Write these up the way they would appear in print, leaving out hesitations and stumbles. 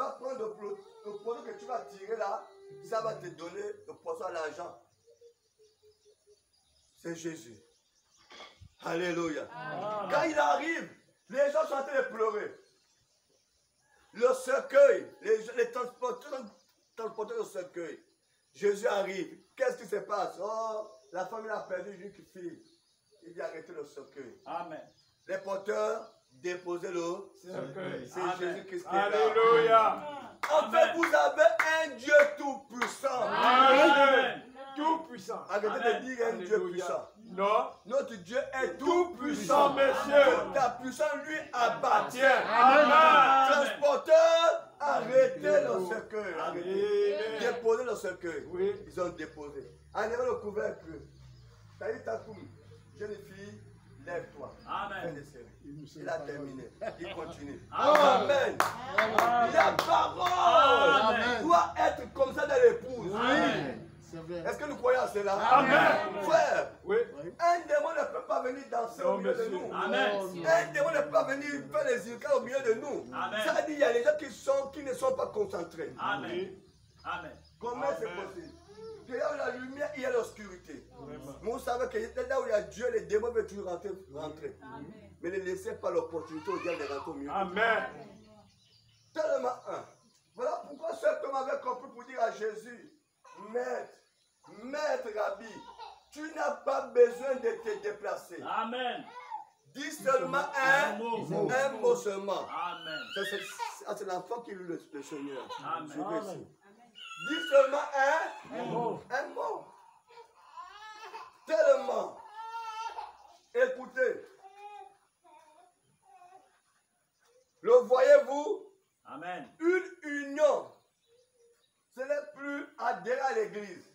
vas prendre le poisson que tu vas tirer là, ça va te donner le poisson à l'argent. C'est Jésus. Alléluia. Quand il arrive, les gens sont en train de pleurer. Le cercueil, les transporteurs au cercueil. Jésus arrive. Qu'est-ce qui se passe? Oh, la famille a perdu une fille. Il dit arrêtez le cercueil. Amen. Les porteurs déposaient le cercueil. C'est Jésus-Christ qui est là. Alléluia. En fait, vous avez un Dieu tout-puissant. Amen. Tout-puissant. Arrêtez de dire un Dieu puissant. Non. Notre Dieu est Tout-puissant, tout-puissant. monsieur. Ta puissance lui appartient. Amen. Transporteur, arrêtez le cercueil. Arrêtez. Amen. Déposez le cercueil. Oui. Ils ont déposé. Enlevez le couvercle. Taï Takoum, jeune fille, lève-toi. Amen. Il a terminé. Il continue. Amen. Amen. La parole Amen. doit être comme ça dans l'épouse. Amen. Est-ce que nous croyons à cela? Amen. Frère, Oui. un démon ne peut pas venir danser au milieu de nous. Amen. Un démon ne peut pas venir faire les ilcas au milieu de nous. Amen. Ça veut dire qu'il y a des gens qui ne sont pas concentrés. Amen. Amen. Comment c'est possible? Que là où il y a la lumière, il y a l'obscurité. Mais vous savez que là où il y a Dieu, les démons veulent toujours rentrer. Mais ne laissez pas l'opportunité au diable de rentrer au milieu. Amen. Tellement un. Voilà pourquoi cet homme avait compris pour dire à Jésus, Maître Rabbi, tu n'as pas besoin de te déplacer. Amen. Dis seulement un mot seulement. Amen. C'est l'enfant qui loue le Seigneur. Amen. Dis seulement un mot. Tellement. Écoutez. Le voyez-vous? Amen. Une union. Ce n'est plus adhérer à l'église.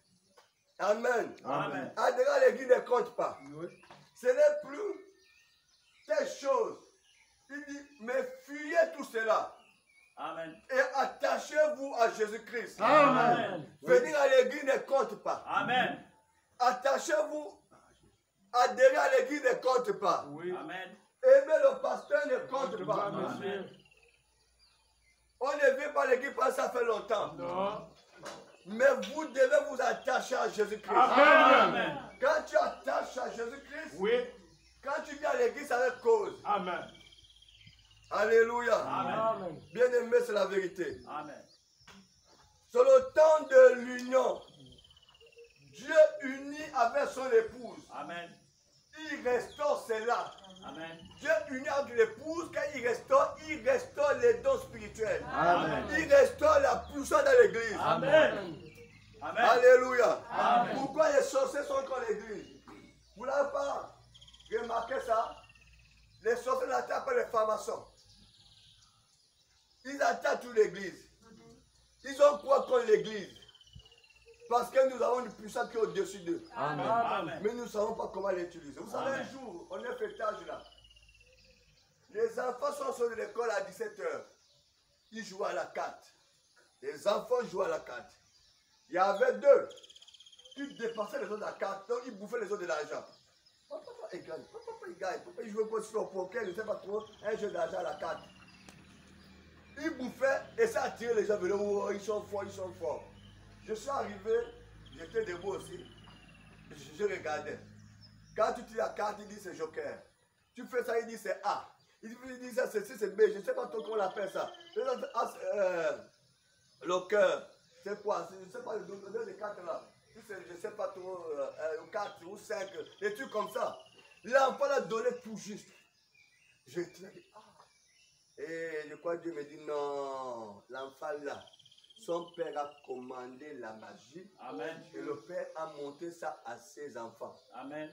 Amen. Amen. Adhérer à l'église ne compte pas. Ce n'est plus telle chose. Il dit, mais fuyez tout cela. Amen. Et attachez-vous à Jésus-Christ. Amen. Venir à l'église ne compte pas. Amen. Attachez-vous. Adhérer à l'église ne compte pas. Oui. Amen. Aimer le pasteur ne compte pas. Amen. On ne vient pas à l'église parce que ça fait longtemps. Non. Mais vous devez vous attacher à Jésus-Christ. Amen. Quand tu attaches à Jésus-Christ, Oui. quand tu viens à l'église, c'est avec cause. Amen. Alléluia. Amen. Bien aimé, c'est la vérité. Amen. C'est le temps de l'union. Dieu unit avec son épouse. Amen. Il restaure cela. Amen. Dieu unit avec l'épouse, quand il restaure les dons spirituels. Amen. Il restaure la puissance dans l'église. Amen. Amen. Alléluia. Amen. Pourquoi les sorciers sont contre l'église? Vous n'avez pas remarqué ça? Les sorciers n'attaquent pas les francs-maçons. Ils attaquent toute l'église. Ils ont quoi contre l'église? Parce que nous avons une puissance qui est au-dessus d'eux. Amen. Mais nous ne savons pas comment l'utiliser. Vous savez, un jour, on est fêtage là. Les enfants sont sortis de l'école à 17 h. Ils jouent à la carte. Les enfants jouent à la carte. Il y avait deux qui dépassaient les autres de la carte, donc ils bouffaient les autres de l'argent. Papa il gagne, papa il jouait sur le poker, je ne sais pas trop, un jeu d'argent à la carte. Ils bouffaient et ça attirait les gens, oh, ils sont forts, ils sont forts. Je suis arrivé, j'étais debout aussi, je regardais. Quand tu tires la carte, il dit c'est joker. Tu fais ça, il dit c'est A. Il dit ça c'est C, c'est B, je ne sais pas trop comment on appelle ça. Le cœur, c'est quoi? Je ne sais pas le nom des cartes là. Je ne sais pas trop, 4 ou 5, des trucs comme ça. L'enfant l'a donné tout juste. Je dit, ah. Et je crois que Dieu me dit non, l'enfant là, son père a commandé la magie. Amen. Et le père a monté ça à ses enfants. Amen.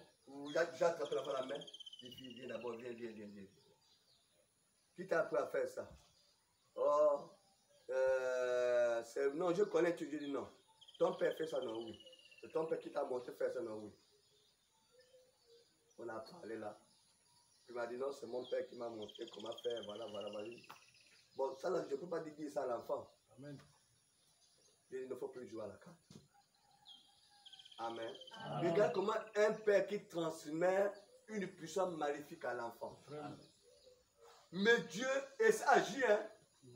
J'ai attrapé l'enfant à la main. Je dis, viens d'abord, viens. Qui t'a appris à faire ça? Oh, non, je connais, tu dis non. Ton père fait ça, non, oui. C'est ton père qui t'a montré faire ça, non, oui. On a parlé là. Il m'a dit non, c'est mon père qui m'a montré comment faire, voilà. Bon, ça, là, je ne peux pas dire ça à l'enfant. Amen. Il ne faut plus jouer à la carte. Amen. Regarde comment un père qui transmet une puissance maléfique à l'enfant. Mais Dieu, et ça agit, hein.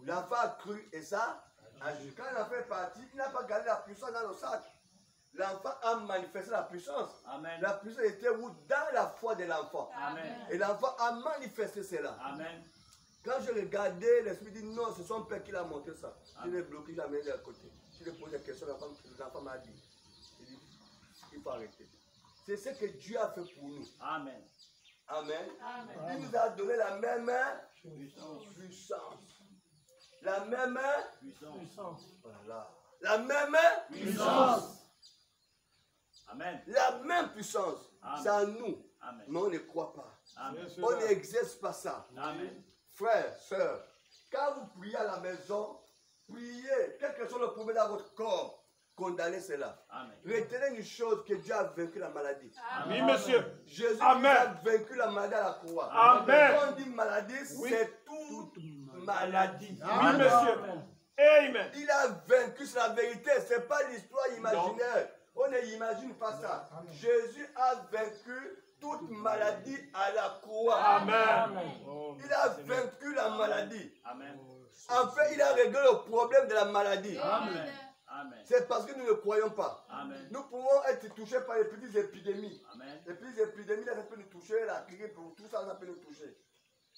L'enfant a cru et ça a joué. Quand l'enfant est parti, il n'a pas gardé la puissance dans le sac. L'enfant a manifesté la puissance. Amen. La puissance était où? Dans la foi de l'enfant. Amen. Et l'enfant a manifesté cela. Amen. Quand je regardais, l'esprit dit non, c'est son père qui l'a montré ça. Je l'ai bloqué, je l'ai amené de côté. Je lui ai posé des questions, l'enfant m'a dit. Il dit, il faut arrêter. C'est ce que Dieu a fait pour nous. Amen. Amen. Amen. Il nous a donné la même puissance. La même Puissance. voilà. La même Puissance. Amen. La même puissance. Amen. C'est en nous. Amen. Mais on ne croit pas. Amen. On n'exerce pas ça. Amen. Frères, sœurs, quand vous priez à la maison, priez, quel que soit le problème dans votre corps, condamnez cela. Amen. Retenez une chose, que Dieu a vaincu la maladie. Oui, monsieur. Jésus Amen. a vaincu la maladie à la croix. Amen. Quand on dit maladie, Oui. c'est toute maladie. Oui, monsieur. Amen. Il a vaincu, c'est la vérité, ce n'est pas l'histoire imaginaire. On n'imagine pas ça. Jésus a vaincu toute maladie à la croix. Amen. Il a vaincu la maladie. Amen. En fait, il a réglé le problème de la maladie. Amen. Amen. C'est parce que nous ne croyons pas. Amen. Nous pouvons être touchés par les petites épidémies. Amen. Les petites épidémies, là, ça peut nous toucher, la grippe, tout ça, ça peut nous toucher.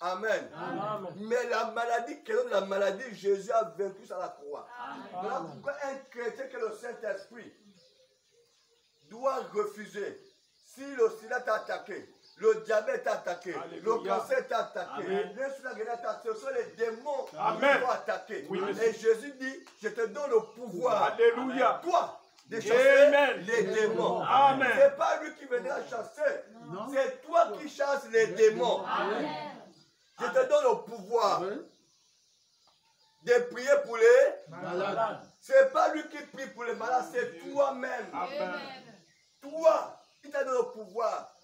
Amen. Amen. Mais la maladie, quelle est la maladie? Jésus a vaincu sur la croix. Amen. Voilà pourquoi un chrétien que le Saint-Esprit doit refuser. Si le sida t'a attaqué, le diabète t'a attaqué, Alléluia. le cancer t'a attaqué, Amen. ce sont les démons qui Amen. vont attaquer. Oui, Et monsieur. Jésus dit, je te donne le pouvoir, Alléluia. toi, de chasser Amen. les démons. Amen. Ce n'est pas lui qui viendra chasser, c'est toi qui chasses les démons. Amen. Je te donne le pouvoir de prier pour les Malade. Ce n'est pas lui qui prie pour les malades, c'est toi-même. Amen. Toi, il t'a donné le pouvoir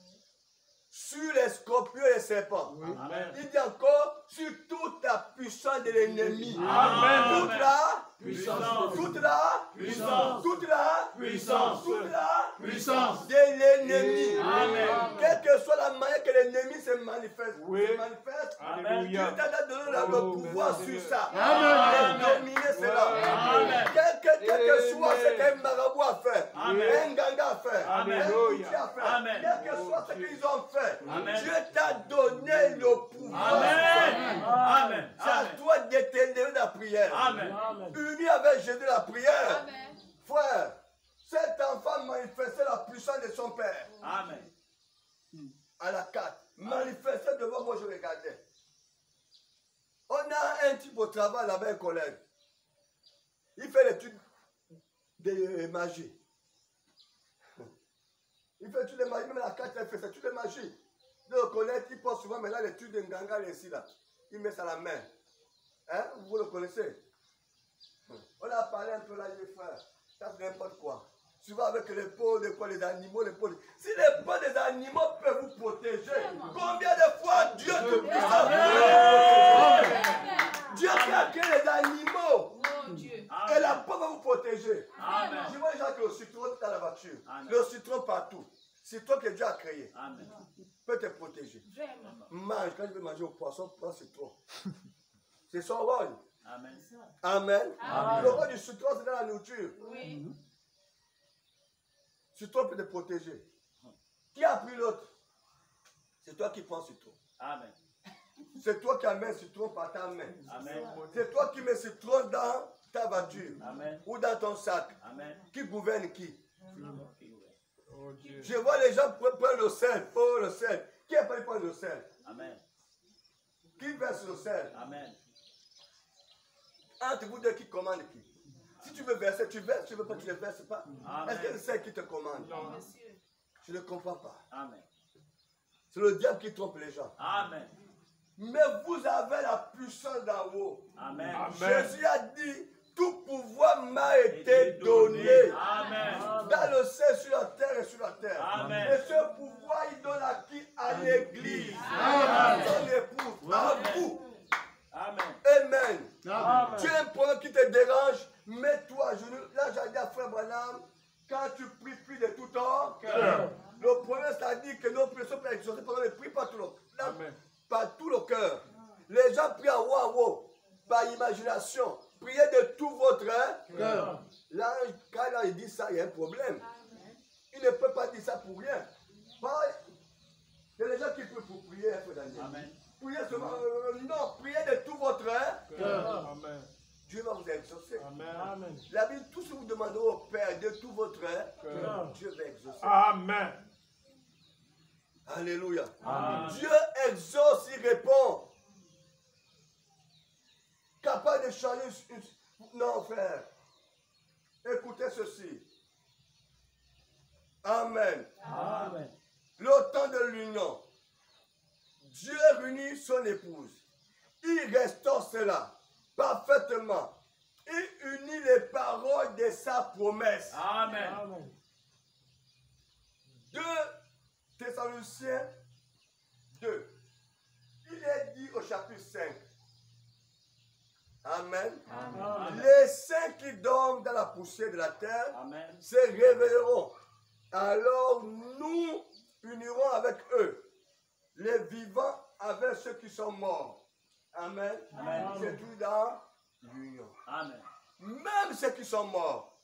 sur les scorpions et les serpents. Amen. Il dit encore sur toute la puissance de l'ennemi. Amen. Toute la Puissance. toute la Puissance. toute la Puissance. toute la Puissance. de l'ennemi. Amen. Quelle que soit la manière que l'ennemi se manifeste, Oui. Amen. Dieu Alléluia. t'a donné le Oh, pouvoir merci, sur Seigneur. ça. Amen. Et dominer cela. Amen. Quel que soit ce Amen. qu'un marabout a fait, Amen. un ganga a fait, Amen. un outil a fait, Amen. quel que soit ce qu'ils ont fait, Amen. Dieu t'a donné le pouvoir. Amen. Amen. C'est à Amen. toi d'éteindre la prière. Amen. Uni avec Jésus la prière. Amen. Frère, cet enfant manifestait la puissance de son père Amen. à la carte. Manifestait devant moi, je regardais. On a un type au travail là-bas, un collègue. Il fait l'étude de magie. Il fait l'étude de magie, même la carte, il fait l'étude de magie. Le collègue, il pose souvent maintenant l'étude de Nganga ici là. Il met ça à la main. Hein? Vous le connaissez? On a parlé un peu là, les frères. Ça c'est n'importe quoi. Souvent avec les peaux, les animaux, les peaux. Si les peaux des animaux peuvent vous protéger, combien de fois Dieu te puissant Dieu qui a créé les animaux Mon Dieu. et la peau va vous protéger. Amen. Je vois déjà que le citron est dans la voiture. Amen. Le citron partout. C'est toi que Dieu a créé. Amen. Peut te protéger. Vraiment. Mange, quand tu veux manger au poisson, prends citron. C'est son rôle. Amen. Amen. Amen. Le rôle du citron, c'est dans la nourriture. Oui. Citron peut te protéger. Qui a pris l'autre? C'est toi qui prends citron. Amen. C'est toi qui amènes citron par ta main. Amen. C'est toi qui mets citron dans ta voiture Amen. ou dans ton sac. Amen. Qui gouverne qui? Oh Dieu. Je vois les gens prendre le sel. Oh, le sel. Qui a pas prendre le sel? Amen. Qui verse le sel? Amen. Entre vous deux, qui commande qui? Si tu veux verser, tu verses. Si tu veux pas, tu ne verses pas. Amen. Est-ce que c'est le sel qui te commande? Non. Monsieur. Je ne comprends pas. Amen. C'est le diable qui trompe les gens. Amen. Mais vous avez la puissance d'en haut. Amen. Amen. Jésus a dit, tout pouvoir m'a été donné. Amen. Dans le ciel, sur la terre et sur la terre. Amen. Et ce pouvoir, il donne à qui? À l'église. Amen. À son épouse. À Amen. vous. Amen. Amen. Amen. Tu as un problème qui te dérange, mets-toi à genoux. Là, j'ai dit à Frère Branham, quand tu pries, prie de tout ton cœur. Le problème, c'est-à-dire que nos prières sont pas exaucées parce qu'on ne prie pas tout le cœur. Amen. Par tout le cœur. Les gens prient à wow, wow, par imagination. imagination. Priez de tout votre Cœur. Là, quand il dit ça, il y a un problème. Il ne peut pas dire ça pour rien. Il y a des gens qui peuvent pour prier, frère Daniel. Amen. Priez seulement, non, priez de tout votre Cœur. Amen. Dieu va vous exaucer. Amen. La Bible, tout ce que vous demandez au Père de tout votre Cœur. Dieu va exaucer. Amen. Alléluia. Amen. Dieu exauce, il répond. Capable de changer. Non, frère. Écoutez ceci. Amen. Amen. Le temps de l'union. Dieu réunit son épouse. Il restaure cela parfaitement. Il unit les paroles de sa promesse. Amen. Amen. 2 Thessaloniciens 2. Il est dit au chapitre 5. Amen. Amen. Les saints qui dorment dans la poussière de la terre Amen. se réveilleront. Alors nous unirons avec eux les vivants avec ceux qui sont morts. Amen. Amen. C'est tout dans l'union. Amen. Même ceux qui sont morts.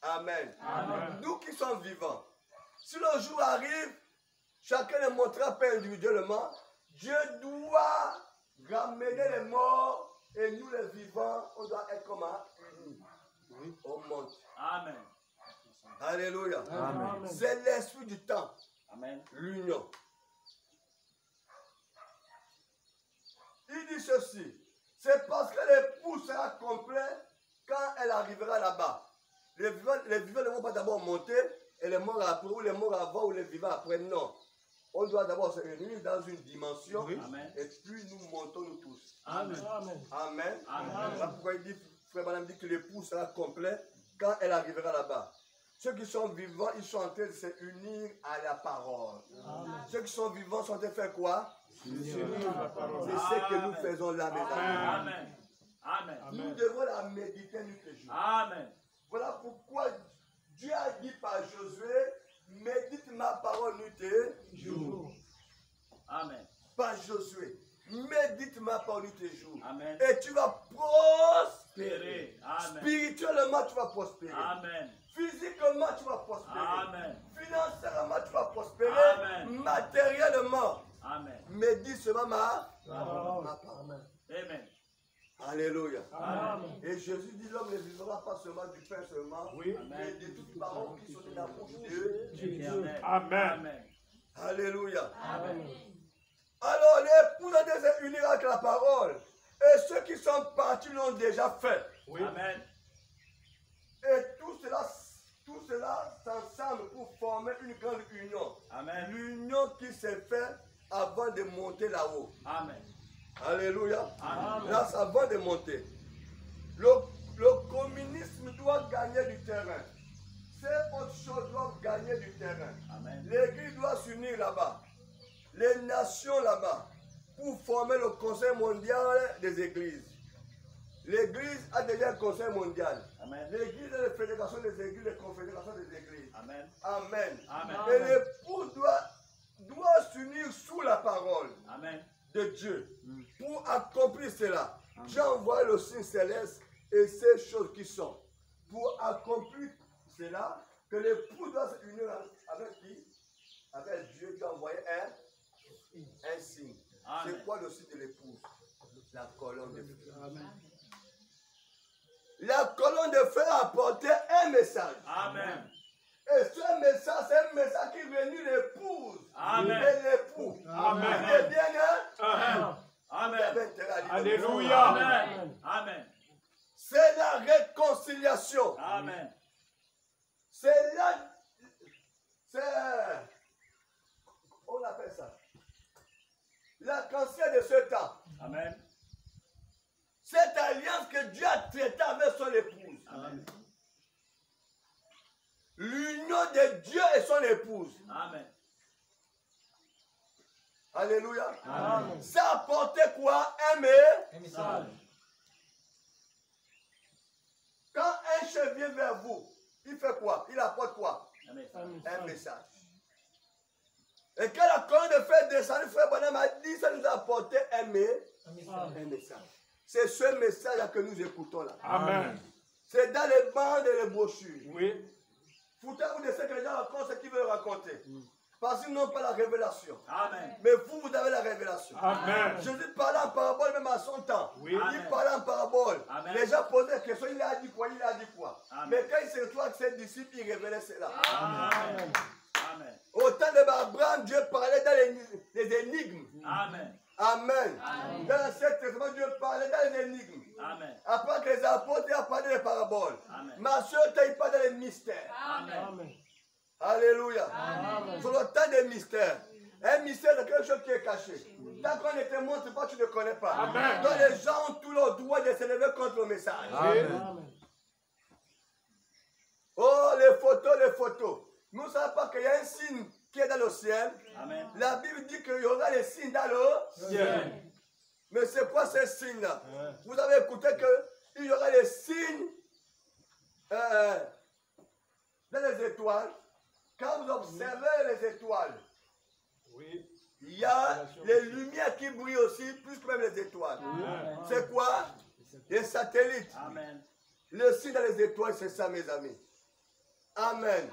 Amen. Amen. Nous qui sommes vivants. Si le jour arrive, chacun le montrera pas individuellement. Dieu doit ramener les morts et nous les vivants, on doit être comme unis. On monte. Amen. Alléluia. Amen. C'est l'esprit du temps, Amen. l'union. Il dit ceci, c'est parce que l'époux sera complet quand elle arrivera là-bas. Les vivants ne vont pas d'abord monter et les morts après, ou les morts avant ou les vivants après. Non. On doit d'abord se réunir dans une dimension Amen. et puis nous montons nous tous. Amen. Amen. Amen. Amen. Voilà pourquoi il dit, frère Branham dit que l'époux sera complet quand elle arrivera là-bas. Ceux qui sont vivants, ils sont en train de se unir à la parole. Amen. Ceux qui sont vivants sont en train de faire quoi? S'unir à la parole. C'est ce que nous faisons là, mes amis. Amen. Amen. Nous devons la méditer nuit et jour. Amen. Voilà pourquoi Dieu a dit par Josué, médite ma parole nuit et Jour. Amen. par Josué. Médite ma parole nuit et jour. Amen. Et tu vas prospérer. Amen. Spirituellement, tu vas prospérer. Amen. Physiquement, tu vas prospérer. Amen. Financièrement, tu vas prospérer. Amen. Matériellement. Amen. Médite seulement ma Parole. parole. Amen. Amen. Alléluia. Amen. Et Jésus dit, l'homme ne vivra pas seulement du pain seulement, Oui. mais de toutes paroles qui sont de la bouche de Dieu. Amen. Amen. Amen. Alléluia. Amen. Alors l'époux a dû se unir avec la parole. Et ceux qui sont partis l'ont déjà fait. Oui. Amen. Et tout cela s'ensemble pour former une grande union. Amen. L'union qui s'est faite avant de monter là-haut. Amen. Alléluia. Amen. Là, ça va de monter. Le communisme doit gagner du terrain. Ces autres choses doivent gagner du terrain. Amen. L'église doit s'unir là-bas. Les nations là-bas. Pour former le conseil mondial des églises. L'église a déjà un conseil mondial. Amen. L'église est la fédération des églises, la confédération des églises. Amen. Amen. Amen. Et l'époux doit s'unir sous la parole Amen. de Dieu pour accomplir cela. J'ai envoyé le signe céleste et ces choses qui sont. Pour accomplir cela, que l'époux doit s'unir avec qui? Avec Dieu qui a envoyé un signe. Amen. C'est quoi le signe de l'épouse? La colonne de feu. Amen. La colonne de feu a apporté un message. Amen. Et ce message, c'est un message qui réunit l'épouse Amen. et l'époux. Amen. Eh bien, Amen. Amen. Alléluia. Amen. Amen. c'est la réconciliation. Amen. C'est on appelle ça la cancer de ce temps. Amen. Cette alliance que Dieu a traitée avec son épouse. Amen. L'union de Dieu et son épouse. Amen. Alléluia. Amen. Ça apportait quoi? Un Message. Quand un chef vient vers vous, il fait quoi? Il apporte quoi? Amen. Un message. Et quand la colonne de feu descend, le frère Branham a dit, ça nous a apporté un message. C'est ce message que nous écoutons là. Amen. C'est dans les bandes et les brochures. Oui. Foutez-vous de ce que les gens racontent, ce qu'ils veulent raconter. Parce qu'ils n'ont pas la révélation. Amen. Mais vous, vous avez la révélation. Amen. Jésus parlait en parabole même à son temps. Oui. Il parlait en parabole. Amen. Les gens posaient des questions, il a dit quoi, il a dit quoi. Amen. Mais quand il se retrouve avec ses disciples, il révélait cela. Amen. Amen. Au temps de Abraham, Dieu parlait dans les énigmes. Amen. Amen. Dans l'Ancien Testament, Dieu parlait dans les énigmes. Amen. Après que les apôtres aient parlé des paraboles. Amen. Ma soeur, il parle dans les mystères. Amen. Alléluia. Sur le temps des mystères. Un mystère, c'est quelque chose qui est caché. Tant qu'on ne te montre pas, tu ne connais pas. Amen. Donc les gens ont tout leur droit de se lever contre le message. Amen. Oh, les photos. Nous ne savons pas qu'il y a un signe qui est dans le ciel. Amen. La Bible dit qu'il y aura des signes dans le Ciel. Mais c'est quoi ces signes-là? Vous avez écouté qu'il y aura des signes dans les étoiles. Quand vous observez les étoiles, Oui. il y a les lumières qui brillent aussi, plus que même les étoiles. C'est quoi? Les satellites. Amen. Le signe dans les étoiles, c'est ça, mes amis. Amen.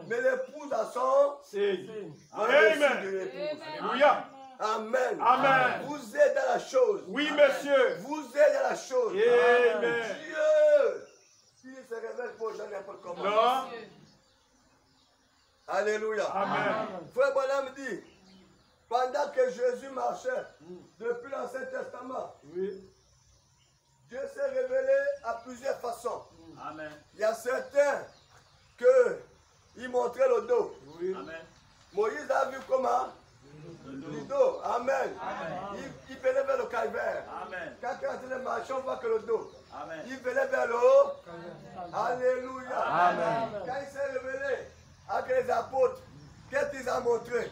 Mais l'épouse a son Signe. voilà le signe Amen. de l'épouse. Alléluia. Amen. Amen. Vous êtes dans la chose. Oui, monsieur. Vous êtes dans la chose. Amen. Dieu, il se révèle pour les gens n'importe comment. Non. Alléluia. Amen. Frère Bonhomme dit, pendant que Jésus marchait depuis l'Ancien Testament, Oui. Dieu s'est révélé à plusieurs façons. Amen. Il y a certains il montrait le dos. Oui. Amen. Moïse a vu comment? Le dos. Amen. Il venait vers le calvaire. Amen. Quand il est en train de marcher, on voit que le dos. Amen. Il venait vers le haut. Alléluia. Amen. Quand il s'est révélé avec les apôtres, qu'est-ce qu'ils ont montré?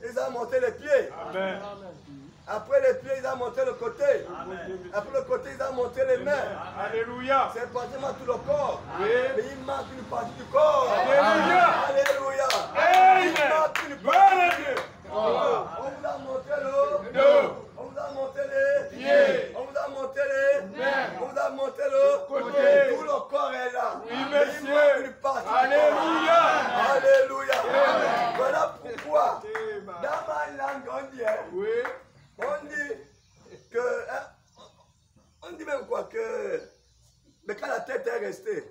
Ils ont montré les pieds. Amen. Après les pieds, ils ont montré le côté. Amen. Après le côté, ils ont montré les mains. Alléluia. C'est pratiquement tout le corps. Oui. Mais il manque une partie du corps. Alléluia. Alléluia. Amen. Il manque une Gloire partie. à Dieu. On vous a montré le Dos. On vous a montré les Pieds. On vous a montré les Mains. On vous a montré le Côté. Tout le corps est là. Oui, Mais monsieur. il manque une partie. Alléluia. Alléluia. Amen. Voilà pourquoi. Amen. Dans ma langue, on dit, hein, Oui. on dit que, hein, on dit même quoi que, mais quand la tête est restée,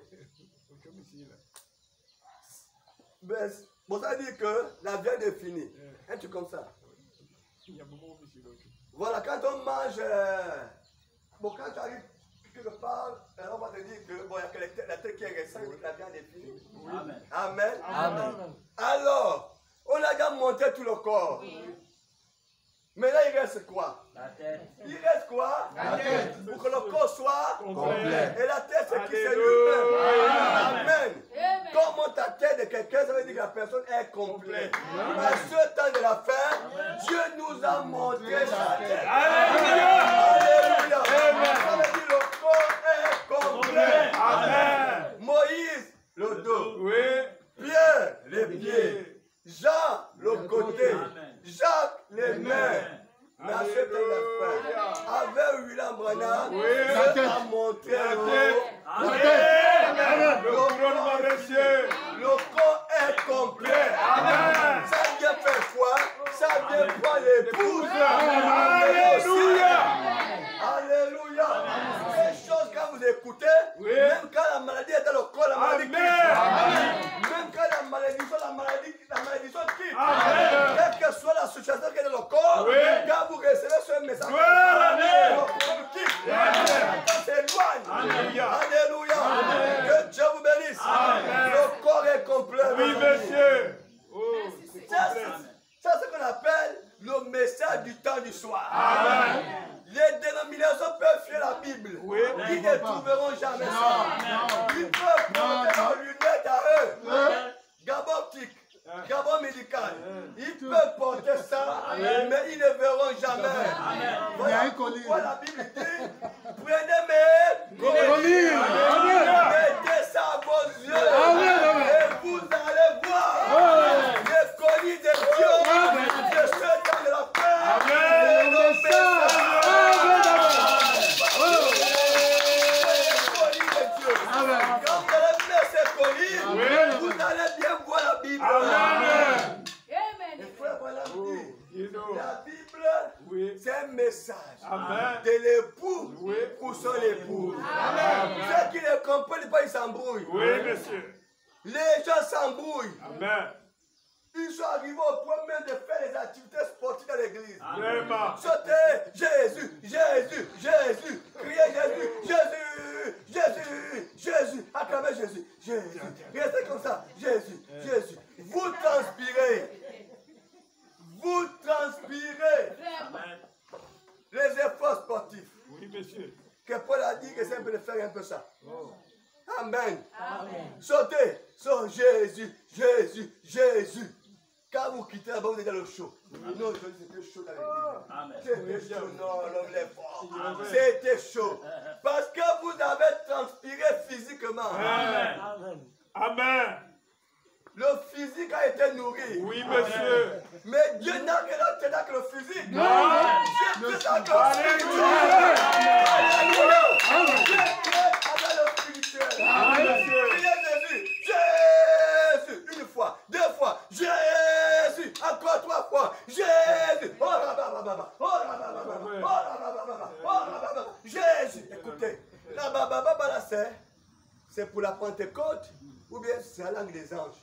ben, bon, ça dit que la viande est finie. Un truc comme ça. Voilà, quand on mange, bon, quand tu arrives quelque part, on va te dire que, bon, il y a que la tête qui est restée, la viande est finie. Amen. Amen. Amen. Alors, on a déjà monté tout le corps. Mais là, il reste quoi? La tête. Il reste quoi? La tête. Pour que le corps soit Complet. Et la tête, c'est qui? C'est Alléluia. lui-même. Amen. Quand on monte la tête de quelqu'un, ça veut dire que la personne est complète. À ce temps de la fin, Dieu nous a montré sa tête. Alléluia. Alléluia. Amen. Ça veut dire le corps est complet. Amen. Moïse, le dos. Oui. Pierre, les pieds. Jean, le côté. Amen. Jacques, les mains. Mais à ce temps de Alléluia. la fin, avec William Branham, Oui. Dieu a montré La le tête. Amen. Le couronnement, monsieur. Le corps est complet. Amen. Ça vient faire quoi? Ça vient prendre l'épouse. Alléluia. Alléluia. Ces choses, quand vous écoutez, Oui. même quand la maladie est dans le corps, la maladie quitte. Amen. Même quand la malédiction quitte. Amen. Quelle que soit la situation qui est dans le corps, Oui. quand vous recevez ce message, Gloire à Dieu. le corps quitte. Amen. Ça s'éloigne. Alléluia. Alléluia. Amen. Que Dieu vous bénisse. Amen. Le corps est complet. Oui, monsieur. Oh, c'est Ça, complet. c'est ce qu'on appelle le message du temps du soir. Amen. Les dénominations peuvent fier la Bible. Oui. Ils ne trouveront jamais ça. Ils peuvent porter leurs lunettes à eux. Gabon optique, gabon médical. Ils peuvent porter ça, mais ils ne verront jamais. Voilà pourquoi la Bible dit, prenez mes colliers, mettez ça à vos yeux, et vous allez voir les colliers de Dieu, de ce temps de la paix, Amen. et le message. Quand vous allez mettre ces colis, Oui. vous allez bien voir la Bible. Amen. Et frère, voilà, You know. la Bible, Oui. c'est un message Amen. de l'époux Oui. pour son épouse. Amen. Ceux qui ne comprennent pas, ils s'embrouillent. Oui, monsieur. Les gens s'embrouillent. Amen. Ils sont arrivés au point même de faire les activités sportives dans l'église. Vraiment. Sauter, Jésus, Jésus, Jésus, crier Jésus, Jésus, Jésus, Jésus, acclamer Jésus, Jésus. Restez comme ça, Jésus, Jésus. Vous transpirez. Vous transpirez. Amen. Les efforts sportifs. Oui, monsieur. Que Paul a dit que c'est un peu de faire un peu ça. Oh. Amen. Amen. Sautez, sautez, Jésus, Jésus, Jésus. Quand vous quittez là-bas, vous êtes dans le chaud. Non, c'était chaud dans l'église. C'était chaud, non, l'homme est fort. C'était chaud. Parce que vous avez transpiré physiquement. Amen. Amen. Amen. Le physique a été nourri. Oui, monsieur. Mais Dieu n'a que l'autre que le physique. Non. Dieu peut encore Alléluia. Alléluia. Dieu crée avec le spirituel. Amen. Priez Jésus. Jésus. Une fois, deux fois. Jésus. Encore trois fois. Jésus. Oh, rabababa. Oh, rabababa. Oh, rabababa. Oh, rabababa. Jésus. Écoutez. La bababa, là, c'est pour la Pentecôte ou bien c'est la langue des anges.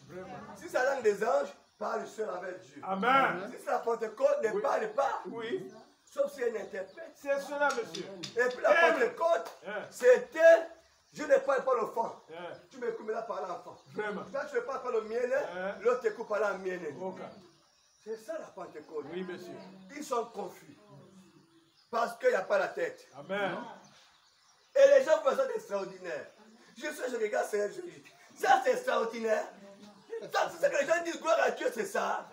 Si c'est la langue des anges, parle seul avec Dieu. Amen. Si c'est la Pentecôte, ne parle pas. Oui. Sauf si elle interprète. C'est cela, monsieur. Et puis la Pentecôte, Hein. c'était, je ne parle pas l'enfant. Hein. Tu m'écoutes là par l'enfant. Vraiment. Quand tu ne parles pas le mien, Hein. l'autre t'écoute par la mienne. Ok. C'est ça la Pentecôte. Oui, monsieur. Ils sont confus. Parce qu'il n'y a pas la tête. Amen. Et les gens font ça d'extraordinaire. Je regarde, ça c'est extraordinaire. Ça, c'est ça que les gens disent, gloire à Dieu, c'est ça.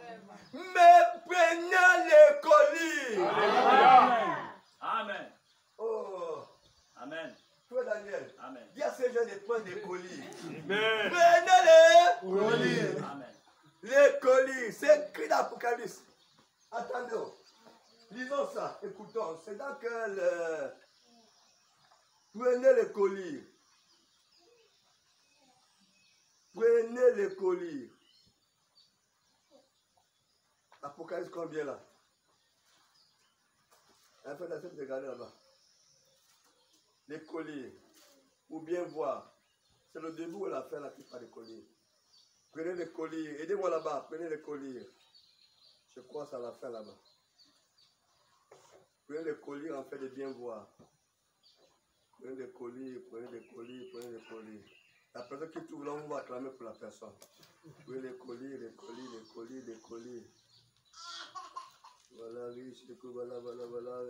Mais prenez les colis. Alléluia. Amen. Oh, Amen. toi Daniel, Amen. dis à ces gens de prendre des colis. Amen. Prenez les colis. Amen. Les colis, c'est écrit dans l'Apocalypse. Attendons, lisons ça, écoutons. C'est dans que le... Prenez les colis. Prenez les colis. Apocalypse combien là? Un peu d'attention de regarder là-bas. Les colis. Ou bien voir. C'est le début ou la fin là qui parle des colis. Prenez les colis. Aidez-moi là-bas. Prenez les colis. Je crois que c'est à la fin là-bas. Prenez les colis en fait de bien voir. Prenez les colis, prenez les colis, prenez les colis. La personne qui trouve là, on va acclamer pour la personne. Prenez les colis, les colis, les colis, les colis. Voilà, riche, voilà, voilà, voilà.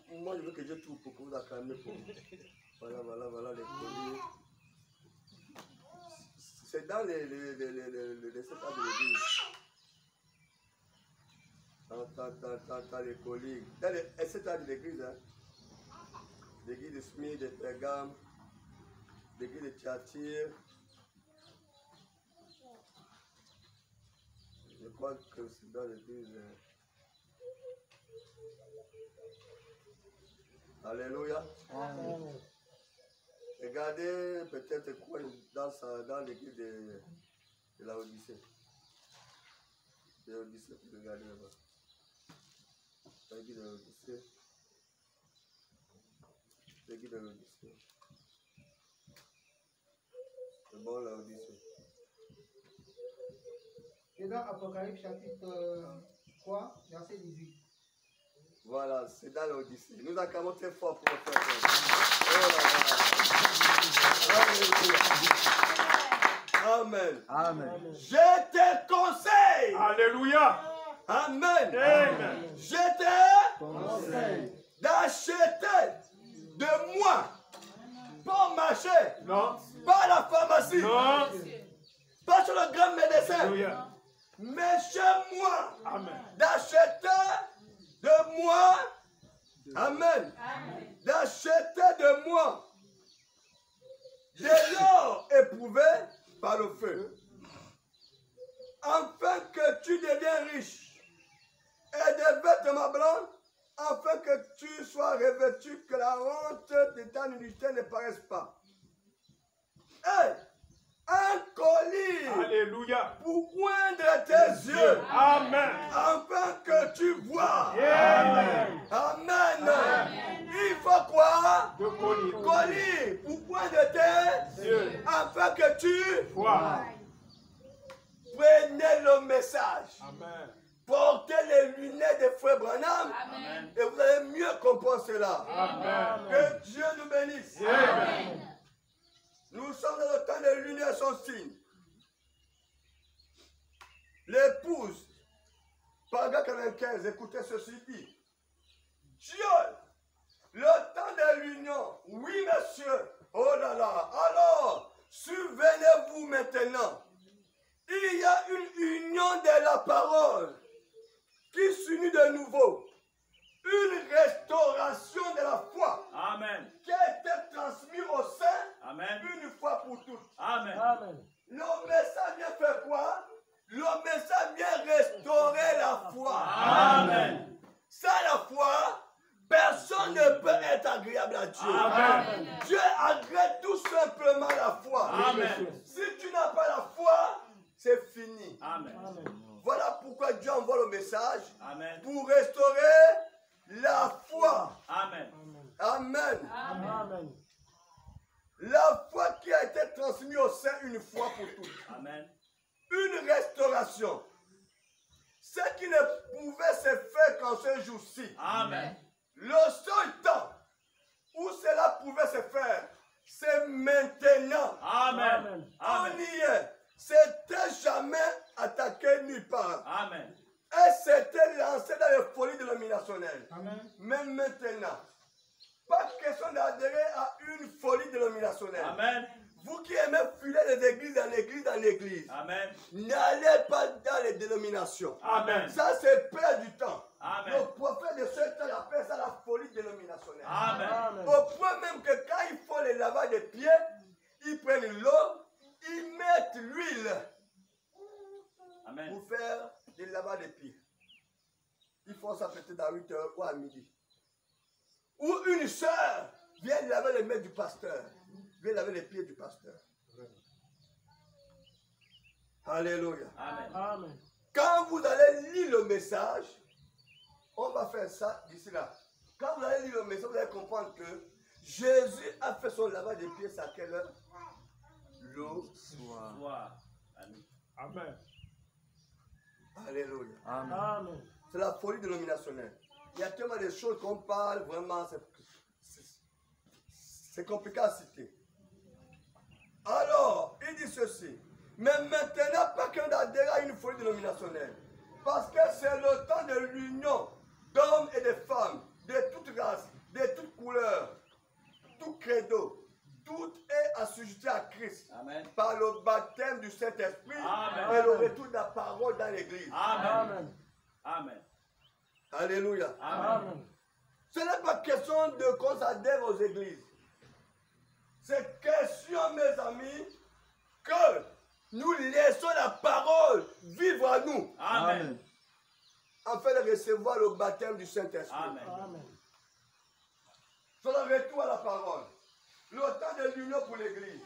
Moi, je veux que je trouve pour que vous acclamez pour moi. Voilà, voilà, voilà, les colis. C'est dans les 7 ans de l'église. Dans les colis. Dans les 7 ans de l'église, hein. L'église de Smith, de Pergame, l'église de Thyatire. Je crois que c'est dans l'église. Alléluia. Amen. Regardez peut-être quoi dans l'église de la Odyssée. De l'Odyssée, regardez là-bas. L'église de l'Odyssée. L'église de l'Odyssée. C'est bon, la Odyssée. C'est dans Apocalypse chapitre 3, verset 18. Voilà, c'est dans l'Odyssée. Nous acclamons très fort pour le faire. Oh là là. Amen. Amen. Je te conseille. Alléluia. Amen. Amen. Je te Conseil. d'acheter de moi. Pas marcher. Non. Pas à la pharmacie. Non. Pas chez le grand médecin. Alléluia. Mais chez moi. Amen. D'acheter de moi. Amen. D'acheter de moi de l'or éprouvé par le feu, afin que tu deviens riche, et des vêtements blancs, afin que tu sois revêtu, que la honte de ta nudité ne paraisse pas. Hey, un collier Alléluia. pour oindre tes yeux, Amen. afin que tu vois. Amen. Amen. Il faut quoi? De collier. Collier pour oindre tes Dieu. yeux, afin que tu Foi. prenez le message. Amen. Portez les lunettes de Frère Branham Amen. et vous allez mieux comprendre cela. Amen. Que Dieu nous bénisse. Amen. Nous sommes dans le temps de l'union son signe. L'épouse, paragraphe 95, écoutez ceci dit. Dieu, le temps de l'union, oui monsieur, oh là là, alors, souvenez-vous maintenant, il y a une union de la parole qui s'unit de nouveau. Une restauration de la foi Amen. qui a été transmise au sein Amen. une fois pour toutes. Amen. Amen. Le message vient faire quoi? Le message vient restaurer la foi. Amen. Sans la foi, personne ne peut être agréable à Dieu. Amen. Dieu agrée tout simplement la foi. Amen. Si tu n'as pas la foi, c'est fini. Amen. Amen. Voilà pourquoi Dieu envoie le message Amen. pour restaurer la foi. Amen. Amen. Amen. La foi qui a été transmise au sein une fois pour toutes. Amen. Une restauration. Ce qui ne pouvait se faire qu'en ce jour-ci. Amen. Le seul temps où cela pouvait se faire, c'est maintenant. Amen. On Amen. y est. C'était jamais attaqué nulle part. Amen. Et c'était lancé dans les folies dénominationnelles. Amen. Même maintenant, pas question d'adhérer à une folie dénominationnelle. Amen. Vous qui aimez filer les églises en église en église, Amen. n'allez pas dans les dénominations. Amen. Ça, c'est perdre du temps. Amen. Le prophète de ce temps appelle ça la folie dénominationnelle. Amen. Amen. Au point même que quand ils font les lavages des pieds, ils prennent l'eau, ils mettent l'huile Amen. pour faire des lavages des pieds. Ils font ça peut-être à 8 h ou à midi. Ou une soeur vient laver les mains du pasteur, vient laver les pieds du pasteur. Alléluia. Amen. Amen. Quand vous allez lire le message, on va faire ça d'ici là. Quand vous allez lire le message, vous allez comprendre que Jésus a fait son lavage des pieds à quelle heure? L'eau. Soir. Amen. Amen. Alléluia. Amen. C'est la folie dénominationnelle. Il y a tellement de choses qu'on parle, vraiment, c'est compliqué à citer. Alors, il dit ceci. Mais maintenant, pas qu'un d'adhérer à une folie dénominationnelle. Parce que c'est le temps de l'union d'hommes et de femmes, de toute race, de toute couleur, tout credo. Tout est assujetti à Christ. Amen. Par le baptême du Saint-Esprit Amen. et le retour de la parole dans l'église. Amen. Amen. Amen. Alléluia. Amen. Ce n'est pas question de qu'on s'adhère aux églises. C'est question, mes amis, que nous laissons la parole vivre à nous, Amen. afin de recevoir le baptême du Saint-Esprit. Amen. Amen. C'est le retour à la parole. Le temps de l'union pour l'église.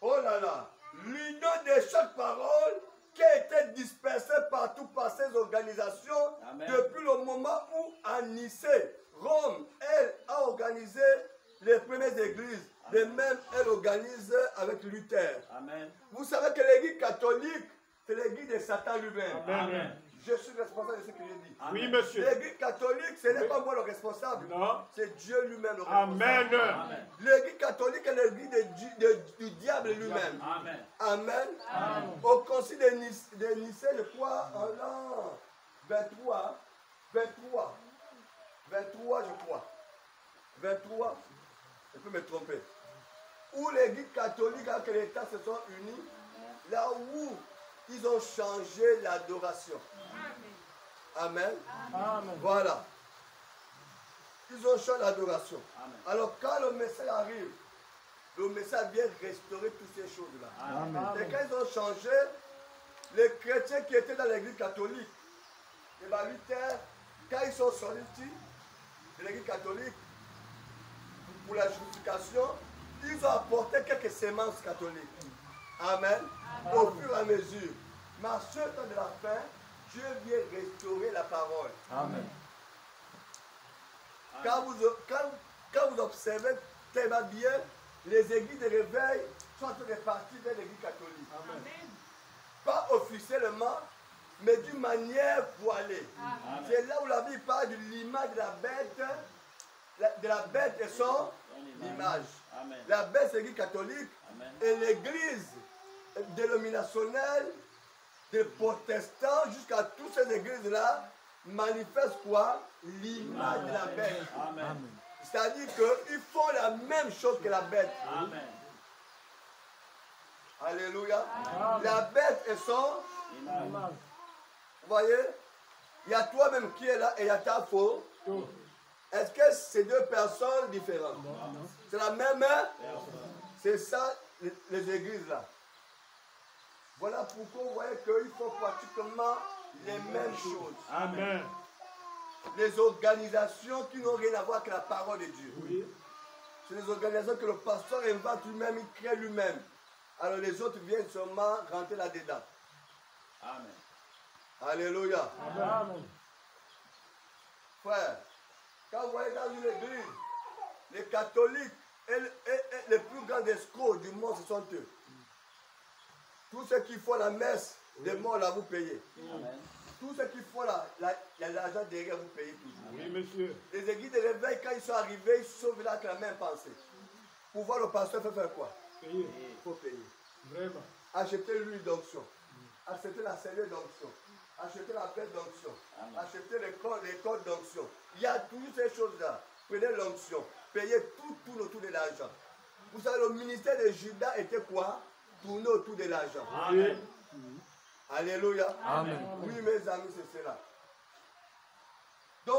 Oh là là. L'union de chaque parole qui a été dispersée partout par ces organisations. Amen. Depuis le moment où à Nicée, Rome, elle a organisé les premières églises. De même, elle organise avec Luther. Amen. Vous savez que l'église catholique, c'est l'église de Satan lui-même. Amen. Je suis responsable de ce que j'ai dit. Oui, monsieur. L'église catholique, ce n'est pas moi le responsable. Non. C'est Dieu lui-même le responsable. Amen. Amen. L'église catholique est l'église du diable lui-même. Amen. Amen. Amen. Au concile de Nicée, je crois, en l'an 23, je crois. 23, je peux me tromper. Où l'église catholique avec l'État se sont unis, là où ils ont changé l'adoration. Amen. Amen. Voilà. Ils ont changé l'adoration. Amen. Alors quand le message arrive, le message vient restaurer toutes ces choses-là. Amen. Et quand ils ont changé, les chrétiens qui étaient dans l'église catholique, et bien Luther, quand ils sont sortis, de l'Église catholique, pour la justification, ils ont apporté quelques semences catholiques. Amen. Au fur et à mesure. Mais à ce temps de la fin, Dieu vient restaurer la parole. Amen. Quand vous observez tellement bien, les églises de réveil sont en train de partir vers l'église catholique. Amen. Pas officiellement, mais d'une manière voilée. Amen. C'est là où la Bible parle de l'image de la bête et son image. Amen. La bête, c'est l'église catholique, Amen. et l'église dénominationnelle des protestants jusqu'à toutes ces églises-là manifestent quoi? L'image de la bête. Amen. C'est-à-dire qu'ils font la même chose que la bête. Amen. Alléluia. La bête et son... Image. Vous voyez? Il y a toi-même qui est là et il y a ta faux. Est-ce que c'est deux personnes différentes? C'est la même? C'est ça, les églises là. Voilà pourquoi vous voyez qu'ils font pratiquement les mêmes choses. Amen. Les organisations qui n'ont rien à voir avec la parole de Dieu. Oui. C'est des organisations que le pasteur invente lui-même, il crée lui-même. Alors les autres viennent seulement rentrer là-dedans. Amen. Alléluia. Amen. Frère, quand vous voyez dans une église, les catholiques et les plus grands escrocs du monde, ce sont eux. Tous ceux qui font la messe, des morts là, vous payez. Amen. Tous ceux qui font l'argent derrière, vous payez toujours. Oui, monsieur. Les églises de réveil, quand ils sont arrivés, ils sauvent là avec la même pensée. Pour voir le pasteur, il faut faire quoi? Payez. Il faut payer. Vraiment. Acheter l'huile d'onction. Acheter la cellule d'onction. Acheter la pelle d'onction. Amen. Acheter les cordes d'onction. Il y a toutes ces choses-là. Prenez l'onction. Payez tout tourne autour de l'argent. Vous savez, le ministère de Judas était quoi? Tourner autour de l'argent. Amen. Alléluia. Amen. Oui, mes amis, c'est cela.